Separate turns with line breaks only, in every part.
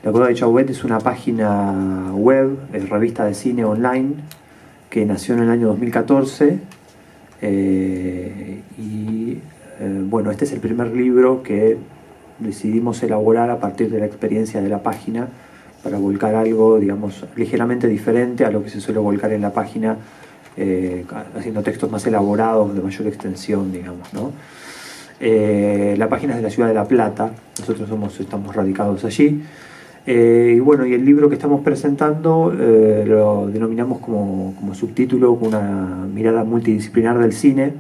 La Cueva de Chauvet es una página web, revista de cine online, que nació en el año 2014 bueno, este es el primer libro que decidimos elaborar a partir de la experiencia de la página para volcar algo, digamos, ligeramente diferente a lo que se suele volcar en la página, haciendo textos más elaborados, de mayor extensión, digamos, ¿no? La página es de la ciudad de La Plata, nosotros estamos radicados allí. Y bueno, y el libro que estamos presentando lo denominamos como subtítulo una mirada multidisciplinar del cine,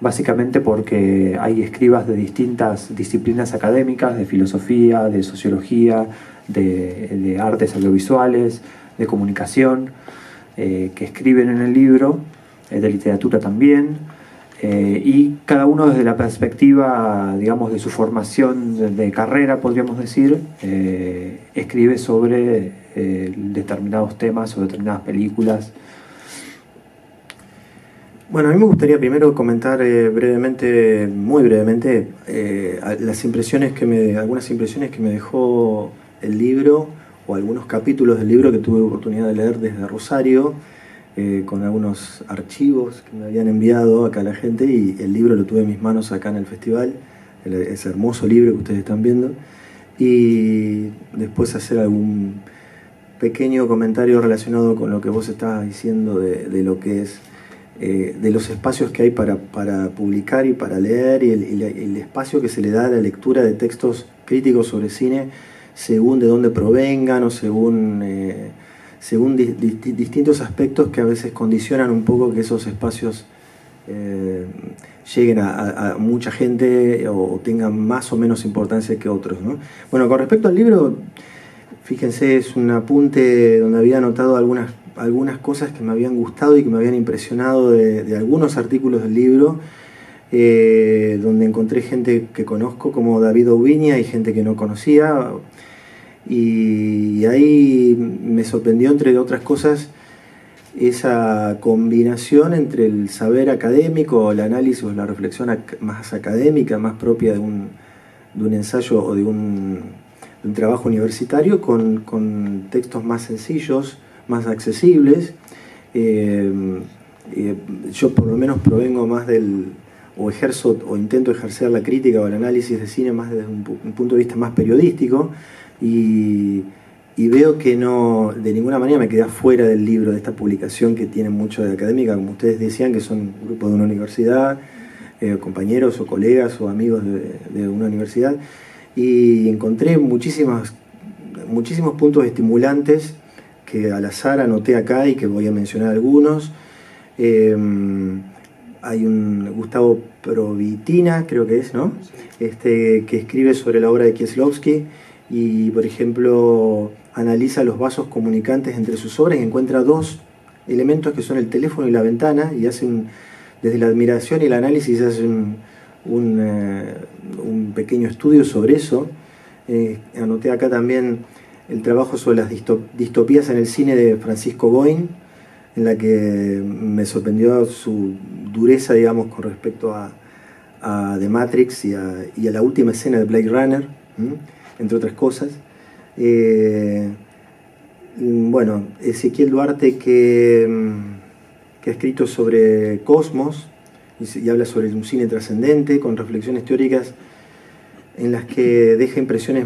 básicamente porque hay escribas de distintas disciplinas académicas, de filosofía, de sociología, de artes audiovisuales, de comunicación, que escriben en el libro, de literatura también. Y cada uno desde la perspectiva, digamos, de su formación de carrera, podríamos decir, escribe sobre determinados temas, sobre determinadas películas.
Bueno, a mí me gustaría primero comentar brevemente, muy brevemente, algunas impresiones que me dejó el libro, o algunos capítulos del libro que tuve oportunidad de leer desde Rosario, con algunos archivos que me habían enviado acá la gente, y el libro lo tuve en mis manos acá en el festival, ese hermoso libro que ustedes están viendo, y después hacer algún pequeño comentario relacionado con lo que vos estabas diciendo de lo que es, de los espacios que hay para publicar y para leer, y el espacio que se le da a la lectura de textos críticos sobre cine según de dónde provengan o según distintos aspectos que a veces condicionan un poco que esos espacios lleguen a mucha gente o tengan más o menos importancia que otros, ¿no? Bueno, con respecto al libro, fíjense, es un apunte donde había anotado algunas cosas que me habían gustado y que me habían impresionado de algunos artículos del libro, donde encontré gente que conozco como David Aubiña y gente que no conocía, y ahí me sorprendió, entre otras cosas, esa combinación entre el saber académico, el análisis o la reflexión más académica, más propia de un ensayo o de un trabajo universitario, con textos más sencillos, más accesibles. Yo por lo menos provengo más o ejerzo o intento ejercer la crítica o el análisis de cine más desde un punto de vista más periodístico, y veo que no, de ninguna manera me quedé afuera del libro, de esta publicación que tiene mucho de académica, como ustedes decían, que son grupos de una universidad, compañeros o colegas o amigos de una universidad, y encontré muchísimos puntos estimulantes que al azar anoté acá y que voy a mencionar algunos. Hay un Gustavo Provitina, creo que es, ¿no? Que escribe sobre la obra de Kieslowski y, por ejemplo, analiza los vasos comunicantes entre sus obras y encuentra dos elementos que son el teléfono y la ventana, y hace desde la admiración y el análisis hace un pequeño estudio sobre eso. Anoté acá también el trabajo sobre las distopías en el cine de Francisco Goin, en la que me sorprendió su dureza, digamos, con respecto a The Matrix y a la última escena de Blade Runner, entre otras cosas. Bueno, Ezequiel Duarte, que ha escrito sobre Cosmos y habla sobre un cine trascendente con reflexiones teóricas en las que deja impresiones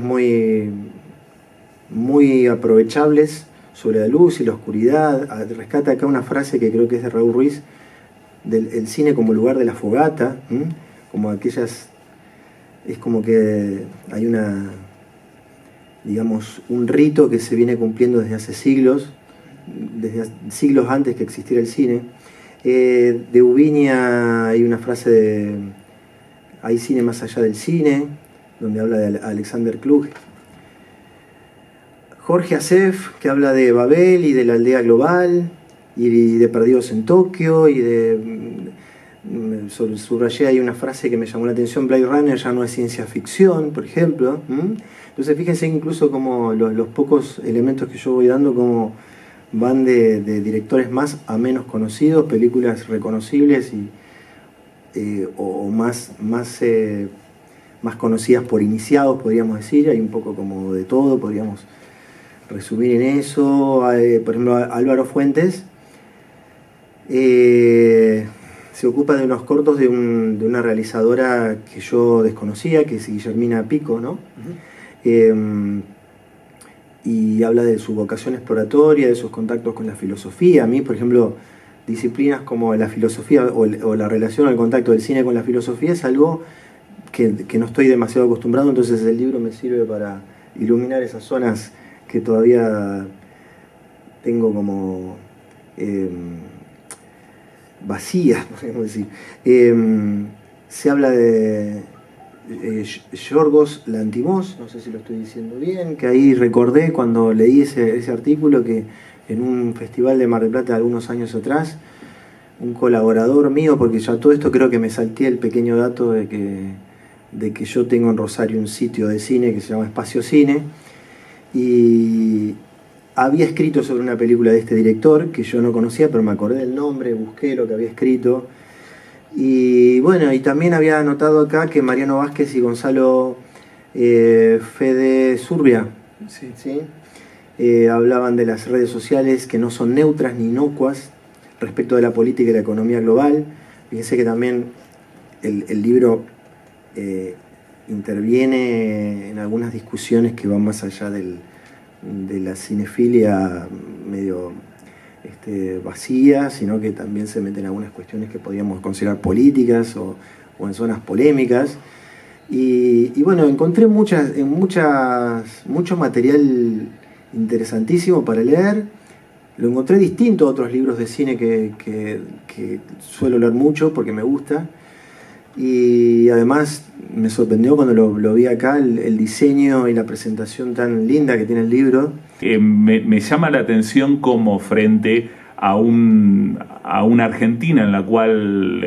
muy aprovechables sobre la luz y la oscuridad. Rescata acá una frase que creo que es de Raúl Ruiz, del cine como lugar de la fogata, como aquellas, es como que hay digamos, un rito que se viene cumpliendo desde hace siglos, desde siglos antes que existiera el cine. De Ubiña hay una frase hay cine más allá del cine, donde habla de Alexander Kluge. Jorge Acef, que habla de Babel y de la aldea global, y de Perdidos en Tokio, y subrayé hay una frase que me llamó la atención: Blade Runner ya no es ciencia ficción, por ejemplo. Entonces fíjense incluso como los pocos elementos que yo voy dando, como van de directores más a menos conocidos, películas reconocibles o más más conocidas por iniciados, podríamos decir. Hay un poco como de todo, podríamos resumir en eso. Por ejemplo, Álvaro Fuentes se ocupa de unos cortos de una realizadora que yo desconocía, que es Guillermina Pico, ¿no? Y habla de su vocación exploratoria, de sus contactos con la filosofía. A mí, por ejemplo, disciplinas como la filosofía o la relación o el contacto del cine con la filosofía es algo que no estoy demasiado acostumbrado, entonces el libro me sirve para iluminar esas zonas que todavía tengo como vacías, podemos decir. Se habla de Yorgos Lanthimos, no sé si lo estoy diciendo bien, que ahí recordé cuando leí ese artículo que en un festival de Mar del Plata algunos años atrás, un colaborador mío, porque ya todo esto creo que me salté el pequeño dato de que yo tengo en Rosario un sitio de cine que se llama Espacio Cine, y había escrito sobre una película de este director que yo no conocía, pero me acordé del nombre, busqué lo que había escrito. Y bueno, y también había anotado acá que Mariano Vázquez y Gonzalo Fede Surbia, ¿sí? Hablaban de las redes sociales que no son neutras ni inocuas respecto de la política y la economía global. Fíjense que también el libro interviene en algunas discusiones que van más allá de la cinefilia medio vacía, sino que también se meten en algunas cuestiones que podríamos considerar políticas o en zonas polémicas. Y bueno, encontré mucho material interesantísimo para leer. Lo encontré distinto a otros libros de cine que suelo leer mucho porque me gusta. Y además me sorprendió cuando lo vi acá, el diseño y la presentación tan linda que tiene el libro.
Me llama la atención como frente a una Argentina en la cual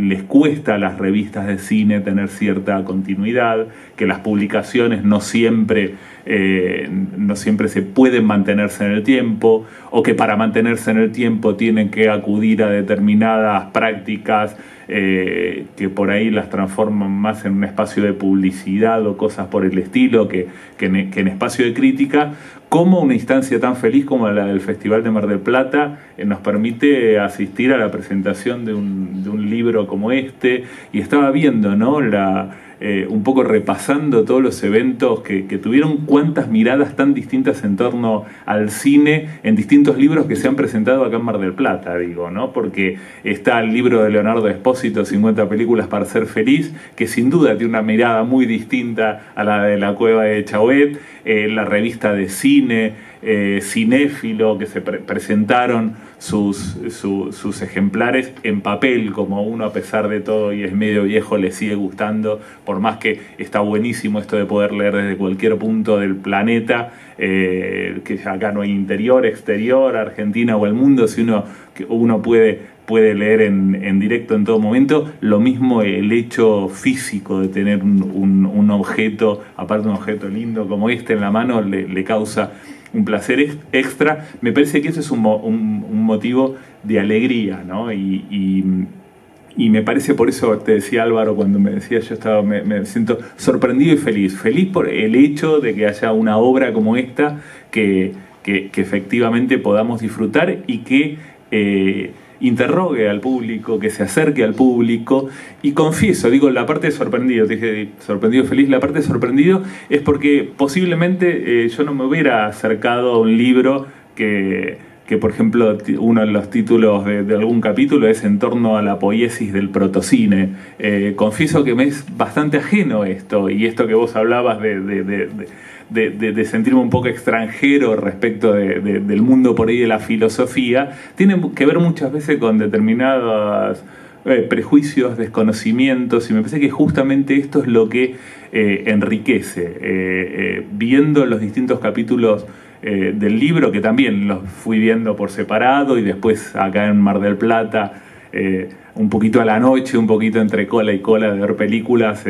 les cuesta a las revistas de cine tener cierta continuidad, que las publicaciones no siempre se pueden mantenerse en el tiempo, o que para mantenerse en el tiempo tienen que acudir a determinadas prácticas que por ahí las transforman más en un espacio de publicidad o cosas por el estilo que en espacio de crítica. Como una instancia tan feliz como la del Festival de Mar del Plata nos permite asistir a la presentación de un libro como este. Y estaba viendo, ¿no?, un poco repasando todos los eventos que tuvieron, cuántas miradas tan distintas en torno al cine en distintos libros que se han presentado acá en Mar del Plata, digo, ¿no? Porque está el libro de Leonardo Espósito, 50 películas para ser feliz, que sin duda tiene una mirada muy distinta a la de La Cueva de Chauvet, la revista de cine, Cinéfilo, que se presentaron sus ejemplares en papel, como uno a pesar de todo y es medio viejo le sigue gustando, por más que está buenísimo esto de poder leer desde cualquier punto del planeta, que acá no hay interior, exterior, Argentina o el mundo, si uno puede leer en directo en todo momento. Lo mismo el hecho físico de tener un objeto, aparte un objeto lindo como este en la mano, le causa un placer extra. Me parece que eso es un motivo de alegría, ¿no? Y me parece, por eso te decía Álvaro, cuando me decía, me siento sorprendido y feliz por el hecho de que haya una obra como esta que efectivamente podamos disfrutar y que interrogue al público, que se acerque al público. Y confieso, digo, la parte de sorprendido, te dije sorprendido, feliz, la parte de sorprendido es porque posiblemente yo no me hubiera acercado a un libro que por ejemplo uno de los títulos de algún capítulo es en torno a la poiesis del protocine. Confieso que me es bastante ajeno esto, y esto que vos hablabas de sentirme un poco extranjero respecto del mundo por ahí de la filosofía, tiene que ver muchas veces con determinados prejuicios, desconocimientos, y me parece que justamente esto es lo que enriquece. Viendo los distintos capítulos del libro, que también los fui viendo por separado y después acá en Mar del Plata un poquito a la noche, un poquito entre cola y cola de ver películas,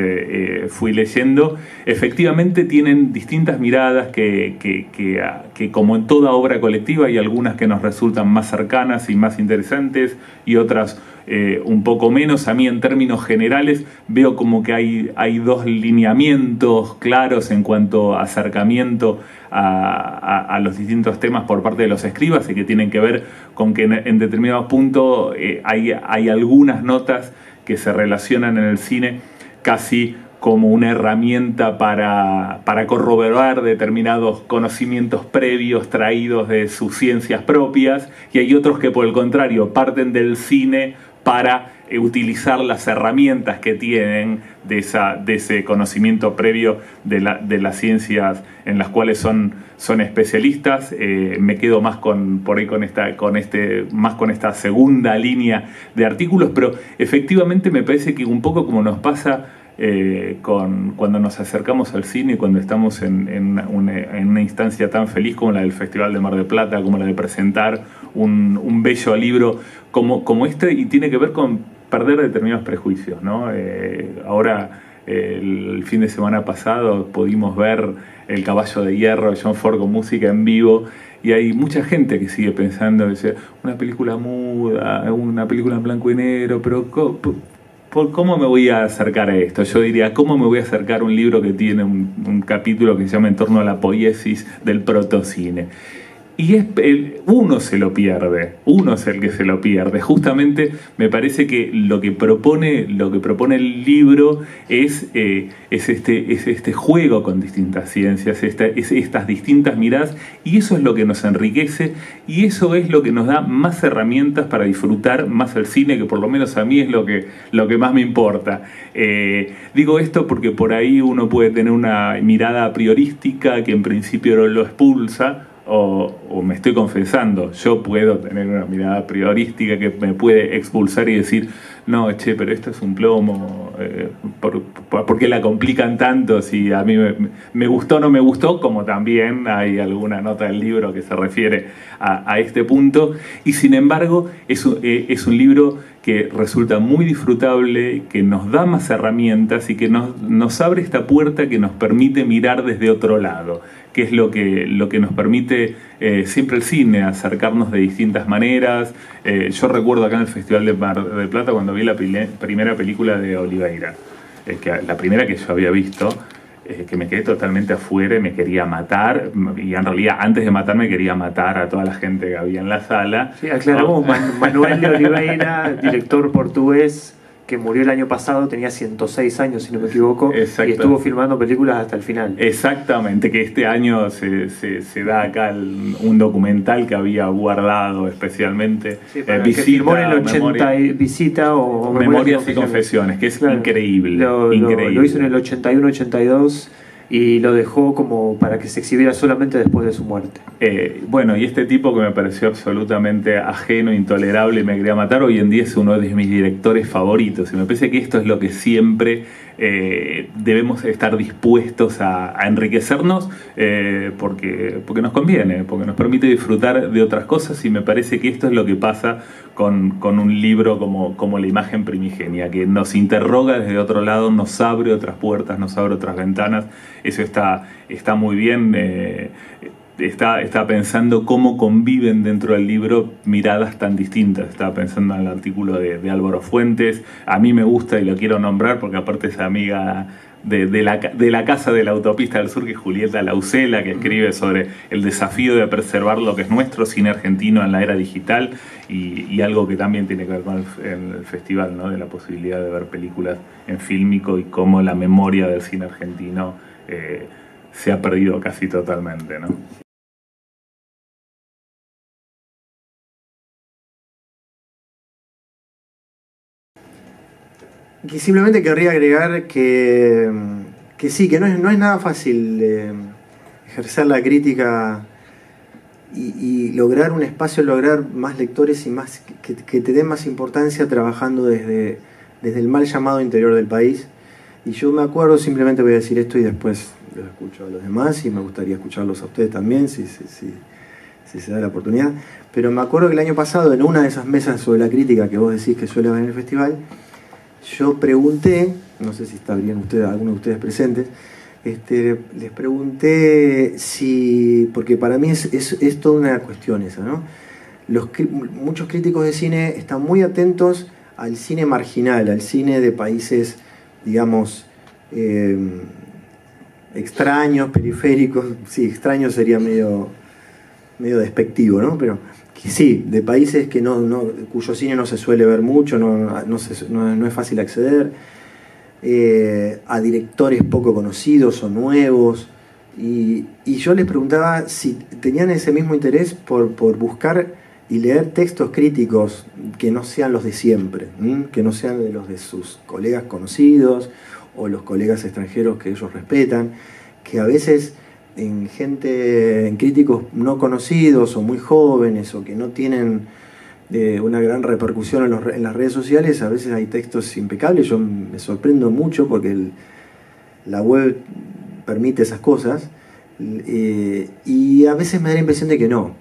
fui leyendo. Efectivamente tienen distintas miradas que como en toda obra colectiva hay algunas que nos resultan más cercanas y más interesantes y otras un poco menos. A mí en términos generales veo como que hay dos lineamientos claros en cuanto a acercamiento a los distintos temas por parte de los escribas y que tienen que ver con que en determinados puntos hay algunas notas que se relacionan en el cine casi como una herramienta para corroborar determinados conocimientos previos traídos de sus ciencias propias, y hay otros que por el contrario parten del cine para utilizar las herramientas que tienen de ese conocimiento previo de las ciencias en las cuales son especialistas. Me quedo más con esta segunda línea de artículos, pero efectivamente me parece que un poco como nos pasa cuando nos acercamos al cine, cuando estamos en una instancia tan feliz como la del Festival de Mar del Plata, como la de presentar un bello libro como este, y tiene que ver con perder determinados prejuicios, ¿no? Ahora, el fin de semana pasado pudimos ver El Caballo de Hierro de John Ford con música en vivo, y hay mucha gente que sigue pensando que una película muda, una película en blanco y negro, pero ¿cómo me voy a acercar a esto? Yo diría, ¿cómo me voy a acercar a un libro que tiene un capítulo que se llama En torno a la poiesis del protocine? Y uno se lo pierde, uno es el que se lo pierde. Justamente me parece que lo que propone el libro es este juego con distintas ciencias, estas distintas miradas, y eso es lo que nos enriquece, y eso es lo que nos da más herramientas para disfrutar más el cine, que por lo menos a mí es lo que más me importa. Digo esto porque por ahí uno puede tener una mirada priorística que en principio lo expulsa, o me estoy confesando, yo puedo tener una mirada priorística que me puede expulsar y decir, no, pero esto es un plomo, ¿por qué la complican tanto? Si a mí me gustó o no me gustó, como también hay alguna nota del libro que se refiere a este punto, y sin embargo es un libro que resulta muy disfrutable, que nos da más herramientas y que nos abre esta puerta que nos permite mirar desde otro lado, que es lo que nos permite siempre el cine, acercarnos de distintas maneras. Yo recuerdo acá en el Festival de Mar del Plata cuando vi la primera película de Oliveira, la primera que yo había visto, que me quedé totalmente afuera y me quería matar, y en realidad antes de matarme quería matar a toda la gente que había en la sala.
Sí, aclaramos, Manuel de Oliveira, director portugués, que murió el año pasado, tenía 106 años, si no me equivoco, y estuvo filmando películas hasta el final.
Exactamente, que este año se da acá un documental que había guardado especialmente.
Sí, que filmó en el 80 Visita o
Memorias y Confesiones, que es increíble.
Lo hizo en el 81-82 y lo dejó como para que se exhibiera solamente después de su muerte.
Bueno, y este tipo que me pareció absolutamente ajeno, intolerable y me quería matar, hoy en día es uno de mis directores favoritos, y me parece que esto es lo que siempre debemos estar dispuestos a enriquecernos, porque nos conviene, porque nos permite disfrutar de otras cosas, y me parece que esto es lo que pasa con un libro como La Imagen Primigenia, que nos interroga desde otro lado, nos abre otras puertas, nos abre otras ventanas. Eso está muy bien. Está pensando cómo conviven dentro del libro miradas tan distintas. Estaba pensando en el artículo de Álvaro Fuentes. A mí me gusta y lo quiero nombrar porque aparte es amiga de la Casa de la Autopista del Sur, que es Julieta Lausela, que escribe sobre el desafío de preservar lo que es nuestro cine argentino en la era digital, y algo que también tiene que ver con el festival, ¿no? De la posibilidad de ver películas en fílmico y cómo la memoria del cine argentino se ha perdido casi totalmente, ¿no?
Y simplemente querría agregar que sí, que no es nada fácil ejercer la crítica y lograr un espacio, lograr más lectores y más que te den más importancia trabajando desde el mal llamado interior del país. Y yo me acuerdo, simplemente voy a decir esto y después los escucho a los demás, y me gustaría escucharlos a ustedes también, si si se da la oportunidad. Pero me acuerdo que el año pasado, en una de esas mesas sobre la crítica que vos decís que suele haber en el festival, yo pregunté, no sé si estarían ustedes, algunos de ustedes presentes, les pregunté si, porque para mí es toda una cuestión esa, ¿no? Muchos críticos de cine están muy atentos al cine marginal, al cine de países, digamos, extraños, periféricos. Sí, extraños sería medio despectivo, ¿no? Pero que sí, de países que cuyo cine no se suele ver mucho, no es fácil acceder, a directores poco conocidos o nuevos. Y yo les preguntaba si tenían ese mismo interés por buscar y leer textos críticos que no sean los de siempre, que no sean los de sus colegas conocidos o los colegas extranjeros que ellos respetan, que a veces en críticos no conocidos o muy jóvenes o que no tienen una gran repercusión en las redes sociales, a veces hay textos impecables. Yo me sorprendo mucho porque la web permite esas cosas, y a veces me da la impresión de que no,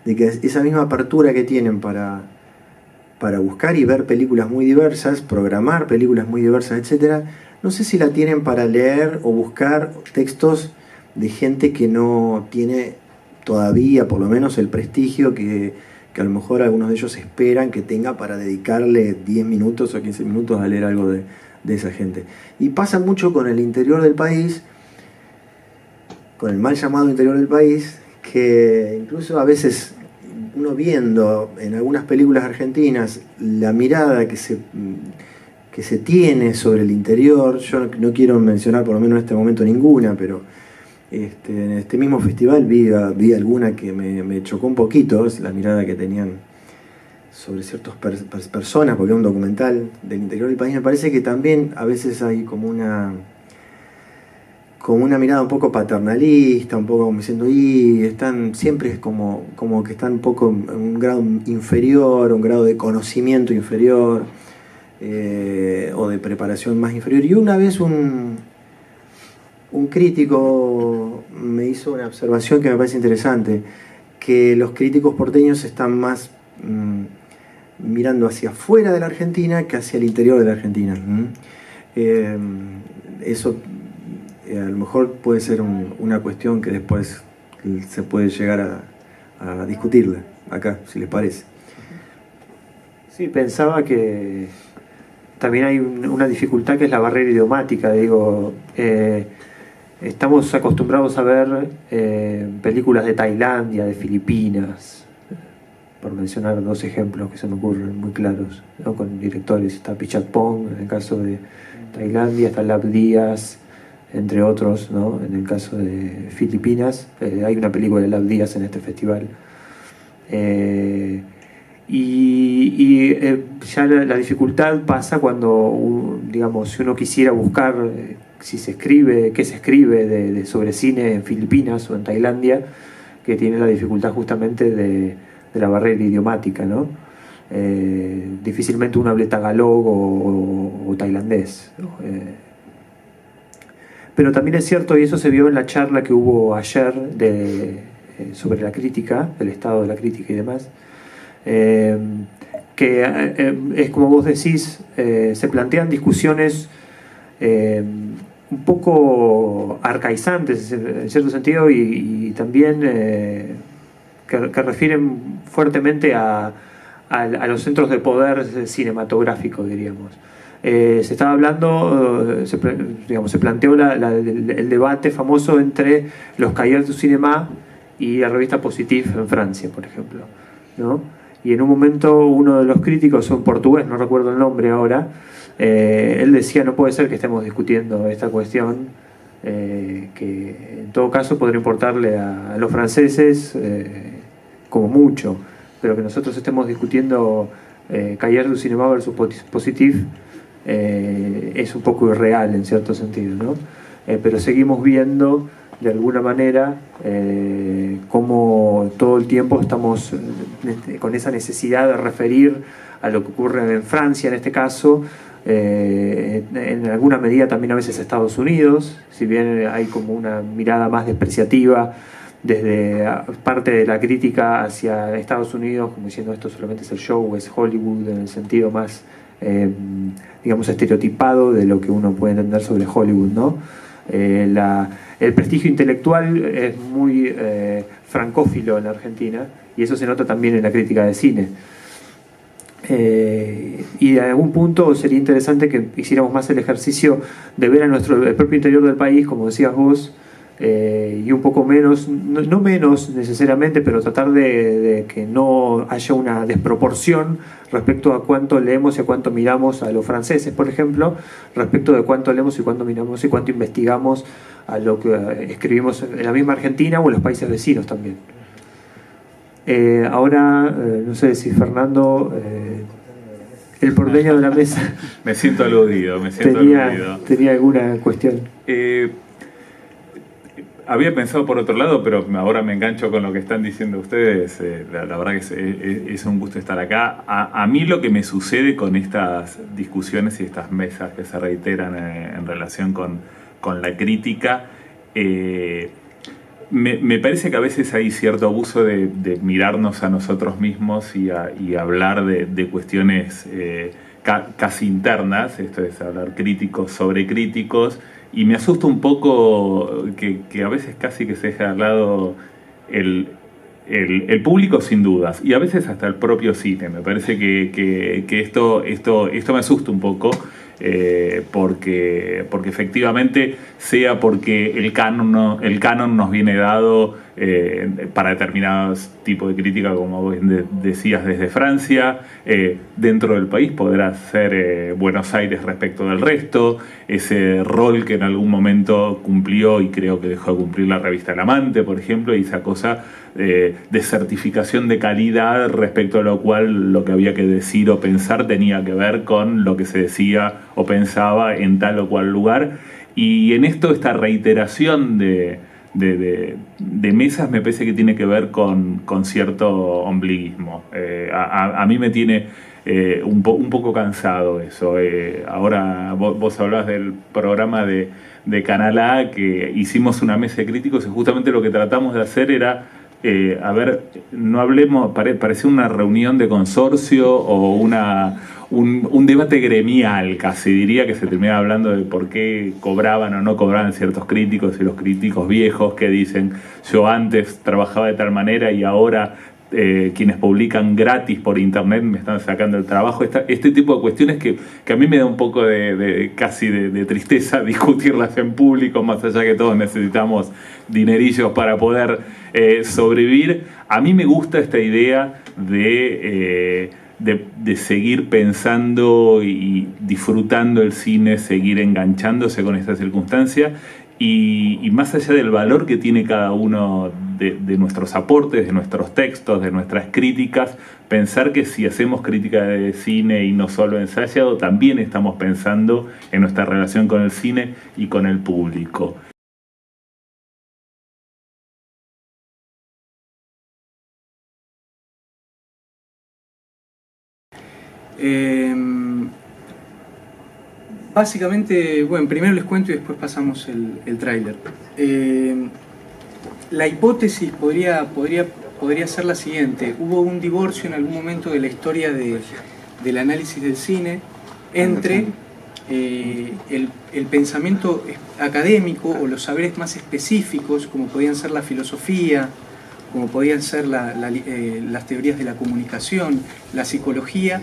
de que esa misma apertura que tienen para buscar y ver películas muy diversas, programar películas muy diversas, etcétera, no sé si la tienen para leer o buscar textos de gente que no tiene todavía, por lo menos, el prestigio que a lo mejor algunos de ellos esperan que tenga para dedicarle 10 minutos o 15 minutos a leer algo de esa gente. Y pasa mucho con el interior del país, con el mal llamado interior del país, que incluso a veces uno viendo en algunas películas argentinas la mirada que se tiene sobre el interior. Yo no quiero mencionar por lo menos en este momento ninguna, pero en este mismo festival vi alguna que me chocó un poquito, es la mirada que tenían sobre ciertas personas, porque es un documental del interior del país. Me parece que también a veces hay como una mirada un poco paternalista, un poco como diciendo, siempre es como que están un poco en un grado inferior, un grado de conocimiento inferior, o de preparación más inferior. Y una vez un crítico me hizo una observación que me parece interesante, que los críticos porteños están más mirando hacia afuera de la Argentina que hacia el interior de la Argentina. Eso a lo mejor puede ser una cuestión que después se puede llegar a discutirla acá, si les parece.
Sí, pensaba que también hay una dificultad que es la barrera idiomática. Digo, estamos acostumbrados a ver películas de Tailandia, de Filipinas, por mencionar dos ejemplos que se me ocurren muy claros, ¿no? Con directores, está Pichatpong en el caso de Tailandia, está Lab Díaz, entre otros, ¿no? En el caso de Filipinas, hay una película de Lab Díaz en este festival. Ya la dificultad pasa cuando, digamos, si uno quisiera buscar qué se escribe sobre cine en Filipinas o en Tailandia, que tiene la dificultad justamente de la barrera idiomática, ¿no? Difícilmente uno hable tagalog o tailandés, ¿no? Pero también es cierto, y eso se vio en la charla que hubo ayer sobre la crítica, el estado de la crítica y demás, que es como vos decís, se plantean discusiones un poco arcaizantes en cierto sentido, y también que refieren fuertemente a los centros de poder cinematográfico, diríamos. Se estaba hablando, se planteó el debate famoso entre los Cahiers du Cinéma y la revista Positif en Francia, por ejemplo, ¿no? Y en un momento uno de los críticos, un portugués, no recuerdo el nombre ahora, él decía: no puede ser que estemos discutiendo esta cuestión, que en todo caso podría importarle a los franceses como mucho, pero que nosotros estemos discutiendo Cahiers du Cinéma versus Positif es un poco irreal en cierto sentido, ¿no? Pero seguimos viendo de alguna manera cómo todo el tiempo estamos con esa necesidad de referir a lo que ocurre en Francia en este caso, en alguna medida también a veces Estados Unidos, si bien hay como una mirada más despreciativa desde parte de la crítica hacia Estados Unidos, como diciendo esto solamente es el show, es Hollywood en el sentido más, digamos, estereotipado de lo que uno puede entender sobre Hollywood, ¿no? El prestigio intelectual es muy francófilo en la Argentina, y eso se nota también en la crítica de cine. Y en algún punto sería interesante que hiciéramos más el ejercicio de ver el propio interior del país, como decías vos, y un poco menos, no menos necesariamente, pero tratar de que no haya una desproporción respecto a cuánto leemos y a cuánto miramos a los franceses, por ejemplo, respecto de cuánto leemos y cuánto miramos y cuánto investigamos a lo que escribimos en la misma Argentina o en los países vecinos también. Ahora, no sé si Fernando, el porteño de la mesa...
Me siento aludido,
tenía alguna cuestión.
Había pensado por otro lado, pero ahora me engancho con lo que están diciendo ustedes. La verdad que es un gusto estar acá. A mí lo que me sucede con estas discusiones y estas mesas que se reiteran en relación con la crítica, me parece que a veces hay cierto abuso de mirarnos a nosotros mismos y hablar de cuestiones casi internas, esto es hablar críticos sobre críticos, y me asusta un poco que a veces casi que se deja de lado el público sin dudas, y a veces hasta el propio cine. Me parece que esto me asusta un poco, porque efectivamente, sea porque el canon nos viene dado para determinados tipos de crítica, como vos decías, desde Francia, dentro del país podrá ser Buenos Aires respecto del resto, ese rol que en algún momento cumplió y creo que dejó de cumplir la revista El Amante, por ejemplo, y esa cosa de certificación de calidad respecto a lo cual lo que había que decir o pensar tenía que ver con lo que se decía o pensaba en tal o cual lugar. Y en esto, esta reiteración de mesas me parece que tiene que ver con cierto ombliguismo. A mí me tiene un poco cansado eso. Ahora vos hablás del programa de Canal A, que hicimos una mesa de críticos y justamente lo que tratamos de hacer era, a ver, no hablemos, parecía una reunión de consorcio o un debate gremial, casi diría, que se terminaba hablando de por qué cobraban o no cobraban ciertos críticos, y los críticos viejos que dicen yo antes trabajaba de tal manera y ahora quienes publican gratis por internet me están sacando el trabajo. Este tipo de cuestiones que a mí me da un poco casi de tristeza discutirlas en público, más allá que todos necesitamos dinerillos para poder sobrevivir. A mí me gusta esta idea de seguir pensando y disfrutando el cine, seguir enganchándose con esta circunstancia, y más allá del valor que tiene cada uno de nuestros aportes, de nuestros textos, de nuestras críticas, pensar que si hacemos crítica de cine y no solo ensayado, también estamos pensando en nuestra relación con el cine y con el público.
Básicamente, bueno, primero les cuento y después pasamos el tráiler. La hipótesis podría ser la siguiente. Hubo un divorcio en algún momento de la historia del análisis del cine entre el pensamiento académico o los saberes más específicos, como podían ser la filosofía, como podían ser las teorías de la comunicación, la psicología,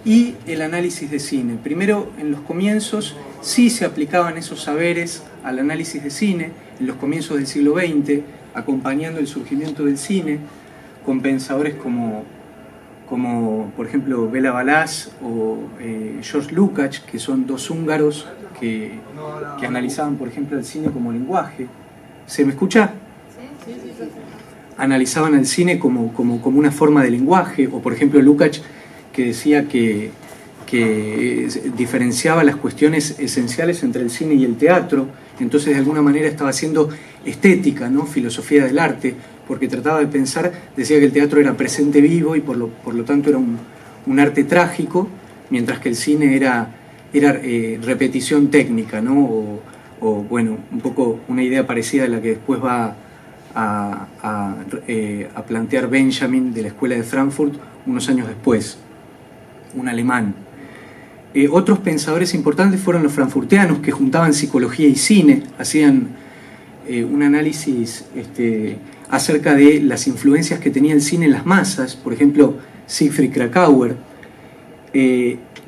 y el análisis de cine. Primero, en los comienzos, sí se aplicaban esos saberes al análisis de cine, en los comienzos del siglo XX, acompañando el surgimiento del cine, con pensadores como por ejemplo, Béla Balázs o George Lukács, que son dos húngaros que analizaban, por ejemplo, el cine como lenguaje. ¿Se me escucha? Sí. Analizaban el cine como una forma de lenguaje, o por ejemplo Lukács, que decía que diferenciaba las cuestiones esenciales entre el cine y el teatro. Entonces, de alguna manera estaba haciendo estética, ¿no? Filosofía del arte, porque trataba de pensar, decía que el teatro era presente vivo y por lo tanto era un arte trágico, mientras que el cine era repetición técnica, ¿no? O bueno, un poco una idea parecida a la que después va a plantear Benjamin de la Escuela de Frankfurt unos años después, un alemán. Otros pensadores importantes fueron los frankfurtianos, que juntaban psicología y cine, hacían un análisis acerca de las influencias que tenía el cine en las masas, por ejemplo, Siegfried Kracauer.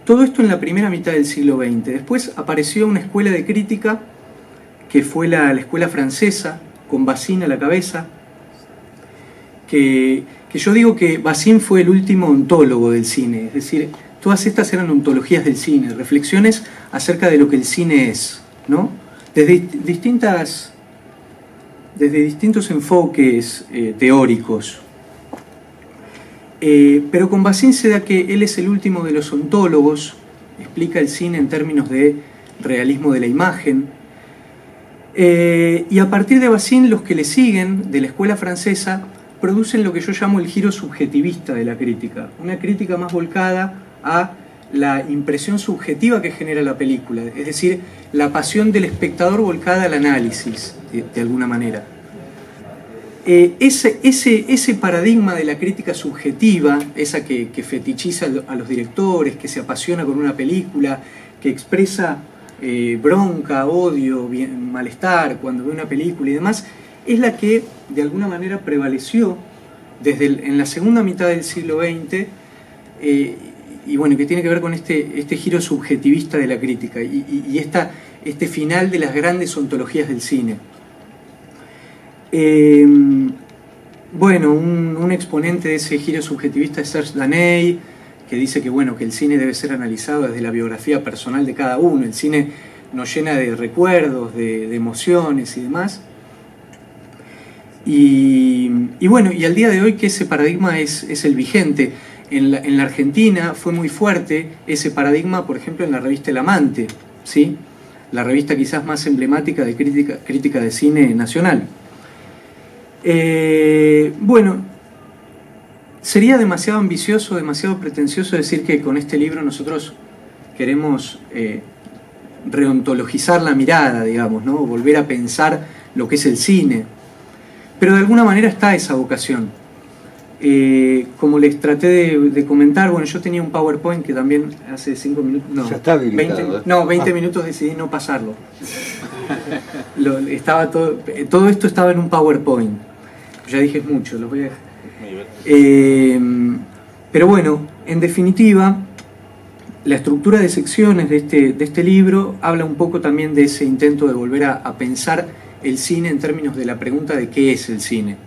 Todo esto en la primera mitad del siglo XX. Después apareció una escuela de crítica, que fue la escuela francesa, con Bazin a la cabeza, que yo digo que Bazin fue el último ontólogo del cine, es decir, todas estas eran ontologías del cine, reflexiones acerca de lo que el cine es, ¿no? Desde distintos enfoques teóricos. Pero con Bazin se da que él es el último de los ontólogos, explica el cine en términos de realismo de la imagen, y a partir de Bazin los que le siguen de la escuela francesa producen lo que yo llamo el giro subjetivista de la crítica, una crítica más volcada a la impresión subjetiva que genera la película, es decir, la pasión del espectador volcada al análisis, de alguna manera. Ese paradigma de la crítica subjetiva, esa que fetichiza a los directores, que se apasiona con una película, que expresa bronca, odio, malestar cuando ve una película y demás, es la que de alguna manera prevaleció en la segunda mitad del siglo XX, y bueno, que tiene que ver con este giro subjetivista de la crítica y este final de las grandes ontologías del cine. Bueno, un exponente de ese giro subjetivista es Serge Daney, que dice que, bueno, que el cine debe ser analizado desde la biografía personal de cada uno. El cine nos llena de recuerdos, de emociones y demás. Y bueno, y al día de hoy que ese paradigma es el vigente. En la Argentina fue muy fuerte ese paradigma, por ejemplo, en la revista El Amante, ¿sí? La revista quizás más emblemática de crítica de cine nacional. Bueno, sería demasiado ambicioso, demasiado pretencioso decir que con este libro nosotros queremos reontologizar la mirada, digamos, ¿no? Volver a pensar lo que es el cine. Pero de alguna manera está esa vocación. Como les traté de comentar, bueno, yo tenía un PowerPoint que también hace 5 minutos, no,
ya está habilitado,
20 minutos decidí no pasarlo. Todo esto estaba en un PowerPoint. Ya dije mucho, los voy a dejar. Pero bueno, en definitiva, la estructura de secciones de este libro habla un poco también de ese intento de volver a pensar el cine en términos de la pregunta de qué es el cine.